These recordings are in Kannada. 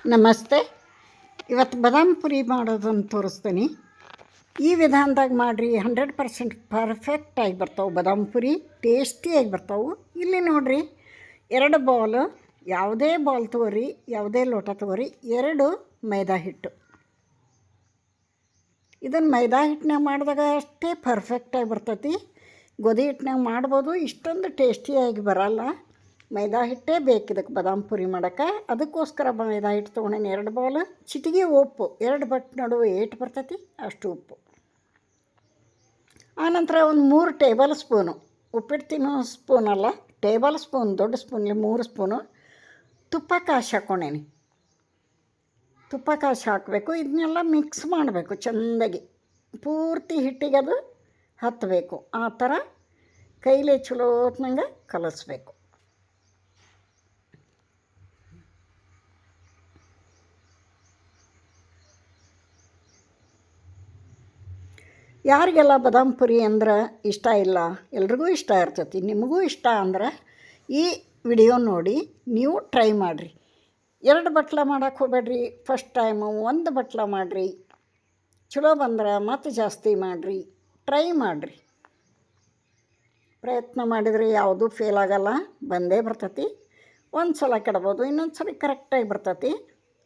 ನಮಸ್ತೆ. ಇವತ್ತು ಬಾದಾಮ್ ಪುರಿ ಮಾಡೋದನ್ನು ತೋರಿಸ್ತೀನಿ. ಈ ವಿಧಾನದಾಗ ಮಾಡಿರಿ, 100% ಪರ್ಫೆಕ್ಟಾಗಿ ಬರ್ತಾವೆ ಬಾದಾಮ್ ಪುರಿ, ಟೇಸ್ಟಿಯಾಗಿ ಬರ್ತಾವೆ. ಇಲ್ಲಿ ನೋಡಿರಿ, 2 ಬೌಲ್, ಯಾವುದೇ ಬೌಲ್ ತೊಗೊರಿ, ಯಾವುದೇ ಲೋಟ ತೊಗೊರಿ, 2 ಮೈದಾ ಹಿಟ್ಟು. ಇದನ್ನು ಮೈದಾ ಹಿಟ್ಟಿನಾಗ ಮಾಡಿದಾಗ ಅಷ್ಟೇ ಪರ್ಫೆಕ್ಟಾಗಿ ಬರ್ತೈತಿ. ಗೋಧಿ ಹಿಟ್ಟಿನಾಗ ಮಾಡ್ಬೋದು, ಇಷ್ಟೊಂದು ಟೇಸ್ಟಿಯಾಗಿ ಬರಲ್ಲ. ಮೈದಾ ಹಿಟ್ಟೇ ಬೇಕು ಇದಕ್ಕೆ ಬಾದಾಮ್ ಪುರಿ ಮಾಡೋಕ್ಕೆ. ಅದಕ್ಕೋಸ್ಕರ ಮೈದಾ ಹಿಟ್ಟು ತೊಗೊಂಡೇನೆ 2 ಬೌಲ್. ಚಿಟಿಗೆ ಉಪ್ಪು, 2 ಬಟ್ ನಡುವೆ ಏಟು ಬರ್ತೈತಿ ಅಷ್ಟು ಉಪ್ಪು. ಆನಂತರ ಒಂದು 3 ಟೇಬಲ್ ಸ್ಪೂನು, ಉಪ್ಪಿಟ್ಟು ತಿನ್ನೋ ಸ್ಪೂನಲ್ಲ, ಟೇಬಲ್ ಸ್ಪೂನ್, ದೊಡ್ಡ ಸ್ಪೂನಲ್ಲಿ 3 ಸ್ಪೂನು ತುಪ್ಪ ಕಾಸಿ ಹಾಕ್ಕೊಂಡೇನಿ. ತುಪ್ಪ ಕಾಸಿ ಹಾಕಬೇಕು. ಇದನ್ನೆಲ್ಲ ಮಿಕ್ಸ್ ಮಾಡಬೇಕು ಚೆಂದಾಗಿ, ಪೂರ್ತಿ ಹಿಟ್ಟಿಗೆ ಅದು ಹತ್ತಬೇಕು. ಆ ಥರ ಕೈಲೇ ಚಲೋ ಹೊತ್ನಂಗೆ ಕಲಿಸ್ಬೇಕು. ಯಾರಿಗೆಲ್ಲ ಬಾದಾಮ್ ಪುರಿ ಅಂದ್ರೆ ಇಷ್ಟ ಇಲ್ಲ, ಎಲ್ರಿಗೂ ಇಷ್ಟ ಇರ್ತೈತಿ. ನಿಮಗೂ ಇಷ್ಟ ಅಂದ್ರೆ ಈ ವಿಡಿಯೋ ನೋಡಿ ನೀವು ಟ್ರೈ ಮಾಡಿರಿ. 2 ಬಟ್ಲ ಮಾಡೋಕ್ಕೆ ಹೋಗ್ಬೇಡ್ರಿ. ಫಸ್ಟ್ ಟೈಮು 1 ಬಟ್ಲ ಮಾಡಿರಿ. ಚಲೋ ಬಂದ್ರೆ ಮತ್ತೆ ಜಾಸ್ತಿ ಮಾಡಿರಿ. ಟ್ರೈ ಮಾಡಿರಿ. ಪ್ರಯತ್ನ ಮಾಡಿದರೆ ಯಾವುದೂ ಫೇಲ್ ಆಗೋಲ್ಲ, ಬಂದೇ ಬರ್ತೈತಿ. ಒಂದು ಸಲ ಕೆಡ್ಬೋದು, ಇನ್ನೊಂದು ಸಲ ಕರೆಕ್ಟಾಗಿ ಬರ್ತೈತಿ.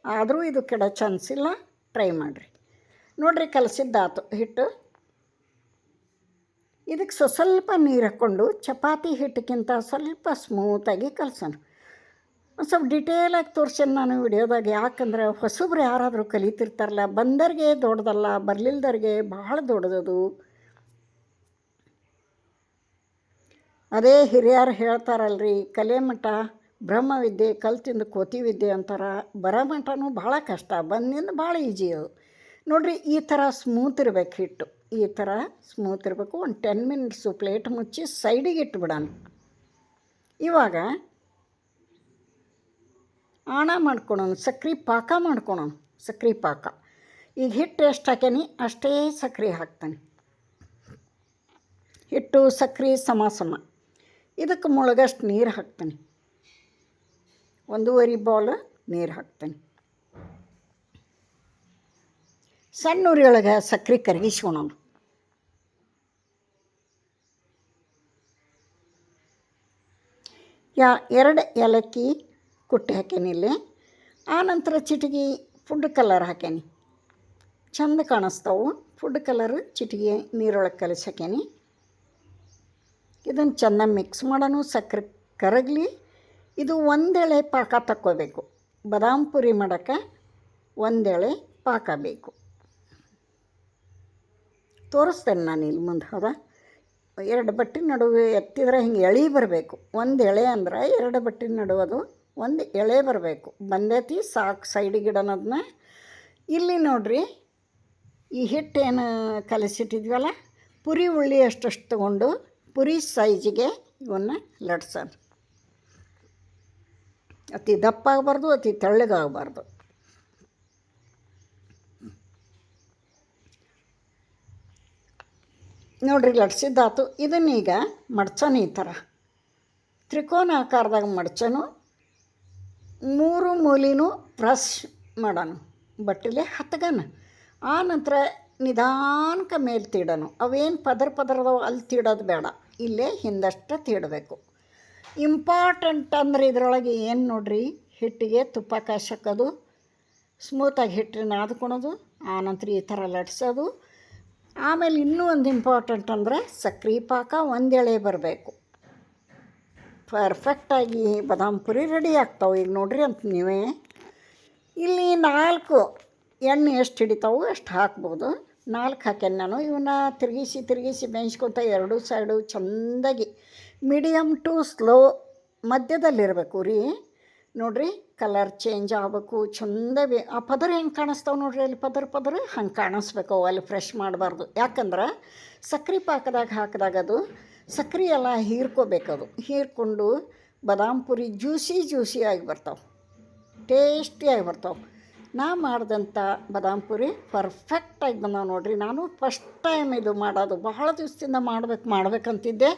ಆದರೂ ಇದು ಕೆಡೋ ಚಾನ್ಸ್ ಇಲ್ಲ. ಟ್ರೈ ಮಾಡಿರಿ. ನೋಡಿರಿ, ಕಲಸಿದ್ದಾತು ಹಿಟ್ಟು. ಇದಕ್ಕೆ ಸ್ವಲ್ಪ ನೀರು ಹಾಕ್ಕೊಂಡು ಚಪಾತಿ ಹಿಟ್ಟಕ್ಕಿಂತ ಸ್ವಲ್ಪ ಸ್ಮೂತಾಗಿ ಕಲಸೋಣ. ಒಂದು ಸ್ವಲ್ಪ ಡಿಟೇಲಾಗಿ ತೋರಿಸೇನೆ ನಾನು ವಿಡಿಯೋದಾಗ. ಯಾಕಂದ್ರೆ ಹೊಸಬ್ರು ಯಾರಾದರೂ ಕಲಿತಿರ್ತಾರಲ್ಲ, ಬಂದವ್ರಿಗೆ ದೊಡ್ಡದಲ್ಲ, ಬರಲಿಲ್ದವ್ರಿಗೆ ಭಾಳ ದೊಡ್ಡದದು. ಅದೇ ಹಿರಿಯರು ಹೇಳ್ತಾರಲ್ರಿ, ಕಲೆ ಮಠ ಬ್ರಹ್ಮವಿದ್ಯೆ, ಕಲ್ತಿಂದ ಕೋತಿ ವಿದ್ಯೆ ಅಂತಾರೆ. ಬರೋ ಮಠನೂ ಭಾಳ ಕಷ್ಟ, ಬಂದಿಂದ ಭಾಳ ಈಜಿ ಅದು. ನೋಡಿರಿ, ಈ ಥರ ಸ್ಮೂತ್ ಇರಬೇಕು ಹಿಟ್ಟು. ಈ ಥರ ಸ್ಮೂತ್ ಇರಬೇಕು. ಒಂದು 10 ಮಿನಿಟ್ಸು ಪ್ಲೇಟ್ ಮುಚ್ಚಿ ಸೈಡಿಗೆ ಇಟ್ಬಿಡೋಣ. ಇವಾಗ ಆಣ ಮಾಡ್ಕೊಳೋಣ, ಸಕ್ರೆ ಪಾಕ ಮಾಡ್ಕೊಳೋಣ. ಸಕ್ರೆ ಪಾಕ ಈಗ ಹಿಟ್ಟು ಎಷ್ಟು ಹಾಕೇನಿ ಅಷ್ಟೇ ಸಕ್ರೆ ಹಾಕ್ತಾನೆ. ಹಿಟ್ಟು ಸಕ್ರೆ ಸಮ ಸಮ. ಇದಕ್ಕೆ ಮುಳುಗಷ್ಟು ನೀರು ಹಾಕ್ತಾನೆ. 1.5 ಬೌಲ್ ನೀರು ಹಾಕ್ತಾನೆ. ಸಣ್ಣ ಉರಿಯೊಳಗೆ ಸಕ್ರೆ ಕರಗಿಸ್ಕೊಳೋಣ. ಯಾ 2 ಏಲಕ್ಕಿ ಕುಟ್ಟಿ ಹಾಕೇನಿ ಇಲ್ಲಿ. ಆನಂತರ ಚಿಟಿಗೆ ಫುಡ್ ಕಲರ್ ಹಾಕೇನಿ, ಚಂದ ಕಾಣಿಸ್ತಾವೆ. ಫುಡ್ ಕಲರ್ ಚಿಟಿಗೆ ನೀರೊಳಗೆ ಕಲಿಸಿ ಹಾಕೇನಿ. ಇದನ್ನು ಚೆನ್ನಾಗಿ ಮಿಕ್ಸ್ ಮಾಡೋಣ. ಸಕ್ಕರೆ ಕರಗಲಿ. ಇದು 1 ಎಳೆ ಪಾಕ ತಕ್ಕೋಬೇಕು. ಬಾದಾಮ್ ಪುರಿ ಮಾಡೋಕ್ಕೆ 1 ಎಳೆ ಪಾಕ ಬೇಕು. ತೋರಿಸ್ತೇನೆ ನಾನು ಇಲ್ಲಿ ಮುಂದೆ. ಹೌದಾ, 2 ಬಟ್ಟಿನ ನಡುವೆ ಎತ್ತಿದ್ರೆ ಹಿಂಗೆ ಎಳೆ ಬರಬೇಕು. 1 ಎಳೆ ಅಂದ್ರೆ 2 ಬಟ್ಟಿನ ನಡುವದು 1 ಎಳೆ ಬರಬೇಕು. ಬಂದೈತಿ, ಸಾಕು. ಸೈಡಿಗೆ ಇಡೋಣದನ್ನ. ಇಲ್ಲಿ ನೋಡಿರಿ, ಈ ಹಿಟ್ಟೇನು ಕಲಸಿಟ್ಟಿದ್ವಲ್ಲ, ಪುರಿ ಉಳ್ಳಿ ಅಷ್ಟು ತೊಗೊಂಡು ಪುರಿ ಸೈಜಿಗೆ ಇವನ್ನ ಲಟ್ಸೋಣ. ಅತಿ ದಪ್ಪ ಆಗಬಾರ್ದು, ಅತಿ ತೆಳ್ಳಗಾಗಬಾರ್ದು. ನೋಡಿರಿ, ಲಟ್ಸಿದ್ದಾತು. ಇದನ್ನೀಗ ಮಡ್ಚೋಣ. ಈ ಥರ ತ್ರಿಕೋನ ಆಕಾರದಾಗ ಮಡ್ಚೋಣ. 3 ಮೂಲೆನೂ ಪ್ರೆಸ್ ಮಾಡೋಣ. ಬಟ್ಟೆಲೆ ಹತ್ಗಣ. ಆ ನಂತರ ನಿಧಾನಕ್ಕೆ ಮೇಲೆ ತೀಡೋಣ. ಅವೇನು ಪದರದವು ಅಲ್ಲಿ ತೀಡೋದು ಬೇಡ, ಇಲ್ಲೇ ಹಿಂದಷ್ಟು ತೀಡಬೇಕು. ಇಂಪಾರ್ಟೆಂಟ್ ಅಂದ್ರೆ ಇದರೊಳಗೆ ಏನು ನೋಡಿರಿ, ಹಿಟ್ಟಿಗೆ ತುಪ್ಪ ಕಾಸಿ ಹಾಕೋದು, ಸ್ಮೂತಾಗಿ ಹಿಟ್ಟನ್ನ ನಾದ್ಕೊಳೋದು, ಆನಂತರ ಈ ಥರ ಲಟ್ಸೋದು. ಆಮೇಲೆ ಇನ್ನೂ ಒಂದು ಇಂಪಾರ್ಟೆಂಟ್ ಅಂದರೆ ಸಕ್ರೆ ಪಾಕ 1 ಎಳೆ ಬರಬೇಕು. ಪರ್ಫೆಕ್ಟಾಗಿ ಬಾದಾಮ್ ಪುರಿ ರೆಡಿ ಆಗ್ತಾವೆ. ಈಗ ನೋಡಿರಿ ಅಂತ ನೀವೇ. ಇಲ್ಲಿ 4 ಎಣ್ಣೆ ಎಷ್ಟು ಹಿಡಿತಾವೆ ಅಷ್ಟು ಹಾಕ್ಬೋದು. 4 ಹಾಕೇನೆ ನಾನು. ಇವನ್ನ ತಿರುಗಿಸಿ ಬೇಯಿಸ್ಕೊತ 2 ಸೈಡು ಚೆಂದಾಗಿ ಮೀಡಿಯಮ್ ಟು ಸ್ಲೋ ಮಧ್ಯದಲ್ಲಿರಬೇಕು ರೀ. ನೋಡಿರಿ, ಕಲರ್ ಚೇಂಜ್ ಆಗಬೇಕು. ಚೆಂದ ಆ ಪದರ ಹೆಂಗೆ ಕಾಣಿಸ್ತಾವೆ ನೋಡಿರಿ, ಅಲ್ಲಿ ಪದರ ಹಂಗೆ ಕಾಣಿಸ್ಬೇಕು. ಅಲ್ಲಿ ಫ್ರೆಶ್ ಮಾಡಬಾರ್ದು. ಯಾಕಂದ್ರೆ ಸಕ್ರೆ ಪಾಕದಾಗ ಹಾಕಿದಾಗ ಅದು ಸಕ್ರೆ ಎಲ್ಲ ಹೀರ್ಕೋಬೇಕದು. ಹೀರ್ಕೊಂಡು ಬಾದಾಮ್ ಪುರಿ ಜ್ಯೂಸಿ ಆಗಿ ಬರ್ತಾವೆ, ಟೇಸ್ಟಿಯಾಗಿ ಬರ್ತಾವೆ. ನಾ ಮಾಡಿದಂಥ ಬಾದಾಮ್ ಪುರಿ ಪರ್ಫೆಕ್ಟಾಗಿ ಬಂದಾವೆ ನೋಡಿರಿ. ನಾನು ಫಸ್ಟ್ ಟೈಮ್ ಇದು ಮಾಡೋದು. ಬಹಳ ದಿವಸದಿಂದ ಮಾಡ್ಬೇಕಂತಿದ್ದೆ.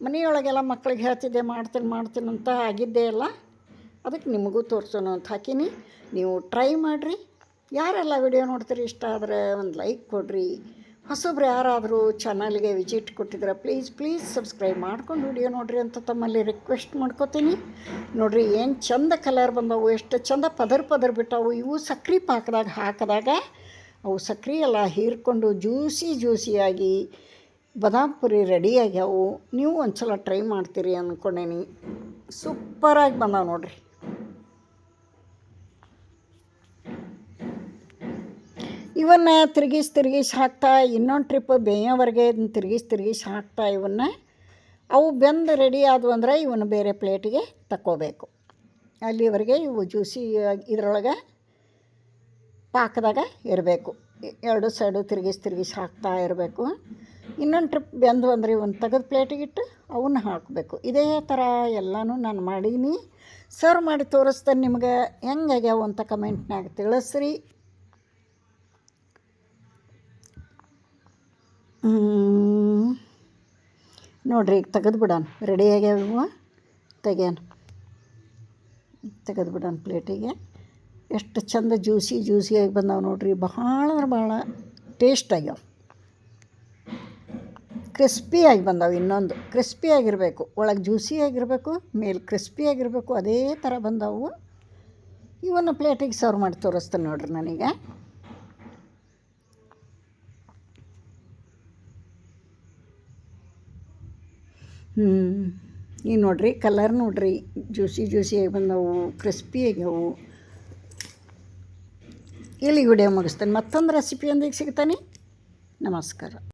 ಮನೆಯೊಳಗೆಲ್ಲ ಮಕ್ಳಿಗೆ ಹೇಳ್ತಿದ್ದೆ ಮಾಡ್ತೀನಿ ಅಂತ ಆಗಿದ್ದೇ ಇಲ್ಲ. ಅದಕ್ಕೆ ನಿಮಗೂ ತೋರಿಸೋಣ ಅಂತ ಹಾಕೀನಿ. ನೀವು ಟ್ರೈ ಮಾಡಿರಿ. ಯಾರೆಲ್ಲ ವಿಡಿಯೋ ನೋಡ್ತೀರಿ ಇಷ್ಟ ಆದರೆ ಒಂದು ಲೈಕ್ ಕೊಡಿರಿ. ಹೊಸಬ್ರು ಯಾರಾದರೂ ಚಾನಲ್ಗೆ ವಿಸಿಟ್ ಕೊಟ್ಟಿದ್ರೆ ಪ್ಲೀಸ್ ಸಬ್ಸ್ಕ್ರೈಬ್ ಮಾಡ್ಕೊಂಡು ವಿಡಿಯೋ ನೋಡಿರಿ ಅಂತ ತಮ್ಮಲ್ಲಿ ರಿಕ್ವೆಸ್ಟ್ ಮಾಡ್ಕೋತೀನಿ. ನೋಡಿರಿ ಏನು ಚಂದ ಕಲರ್ ಬಂದವು, ಎಷ್ಟು ಚಂದ ಪದರ್ ಬಿಟ್ಟವು. ಇವು ಸಕ್ರೆ ಪಾಕದಾಗ ಹಾಕಿದಾಗ ಅವು ಸಕ್ರೆ ಎಲ್ಲ ಹೀರ್ಕೊಂಡು ಜ್ಯೂಸಿಯಾಗಿ ಬಾದಾಮ್ ಪುರಿ ರೆಡಿ ಆಗ್ಯಾವು. ನೀವು ಒಂದು ಸಲ ಟ್ರೈ ಮಾಡ್ತೀರಿ ಅಂದ್ಕೊಂಡೇನಿ. ಸೂಪರಾಗಿ ಬಂದಾವೆ ನೋಡಿರಿ. ಇವನ್ನು ತಿರುಗಿಸಿ ಹಾಕ್ತಾ ಇನ್ನೊಂದು ಟ್ರಿಪ್ ಬೇಯೋವರೆಗೆ ಇದನ್ನು ತಿರುಗಿಸಿ ಹಾಕ್ತಾ ಇವನ್ನು ಅವು ಬೆಂದು ರೆಡಿ ಆದವು ಅಂದರೆ ಇವನ್ನು ಬೇರೆ ಪ್ಲೇಟಿಗೆ ತಕ್ಕೋಬೇಕು. ಅಲ್ಲಿವರೆಗೆ ಇವು ಜ್ಯೂಸಿ ಇದರೊಳಗೆ ಪಾಕದಾಗ ಇರಬೇಕು. ಎರಡು ಸೈಡು ತಿರುಗಿಸಿ ಹಾಕ್ತಾ ಇರಬೇಕು. ಇನ್ನೊಂದು ಟ್ರಿಪ್ ಬೆಂದು ಅಂದರೆ ಇವನ್ನ ತೆಗೆದು ಪ್ಲೇಟಿಗಿಟ್ಟು ಅವನ್ನ ಹಾಕಬೇಕು. ಇದೇ ಥರ ಎಲ್ಲನೂ ನಾನು ಮಾಡೀನಿ. ಸರ್ವ್ ಮಾಡಿ ತೋರಿಸ್ತೇನೆ ನಿಮ್ಗೆ ಹೆಂಗಾಗ್ಯಾವು ಅಂತ ಕಮೆಂಟ್ನಾಗ ತಿಳಿಸ್ರಿ. ನೋಡಿರಿ ಈಗ ತೆಗೆದುಬಿಡೋಣ. ರೆಡಿ ಆಗ್ಯಾವ. ತೆಗೆದುಬಿಡೋಣ ಪ್ಲೇಟಿಗೆ. ಎಷ್ಟು ಚಂದ ಜ್ಯೂಸಿಯಾಗಿ ಬಂದಾವೆ ನೋಡಿರಿ. ಭಾಳ ಟೇಸ್ಟ್ ಆಗ್ಯಾವ. ಕ್ರಿಸ್ಪಿಯಾಗಿ ಬಂದಾವೆ. ಇನ್ನೊಂದು ಕ್ರಿಸ್ಪಿಯಾಗಿರಬೇಕು, ಒಳಗೆ ಜ್ಯೂಸಿಯಾಗಿರಬೇಕು, ಮೇಲೆ ಕ್ರಿಸ್ಪಿಯಾಗಿರಬೇಕು. ಅದೇ ಥರ ಬಂದವು. ಇವನ್ನು ಪ್ಲೇಟಿಗೆ ಸರ್ವ್ ಮಾಡಿ ತೋರಿಸ್ತೇನೆ ನೋಡಿರಿ ನನಗೆ. ಈಗ ನೋಡಿರಿ ಕಲರ್ ನೋಡಿರಿ, ಜ್ಯೂಸಿಯಾಗಿ ಬಂದವು, ಕ್ರಿಸ್ಪಿ ಆಗ್ಯಾವು. ಇಲ್ಲಿ ವಿಡಿಯೋ ಮುಗಿಸ್ತೇನೆ. ಮತ್ತೊಂದು ರೆಸಿಪಿಯೊಂದಿಗೆ ಸಿಗ್ತಾನೆ. ನಮಸ್ಕಾರ.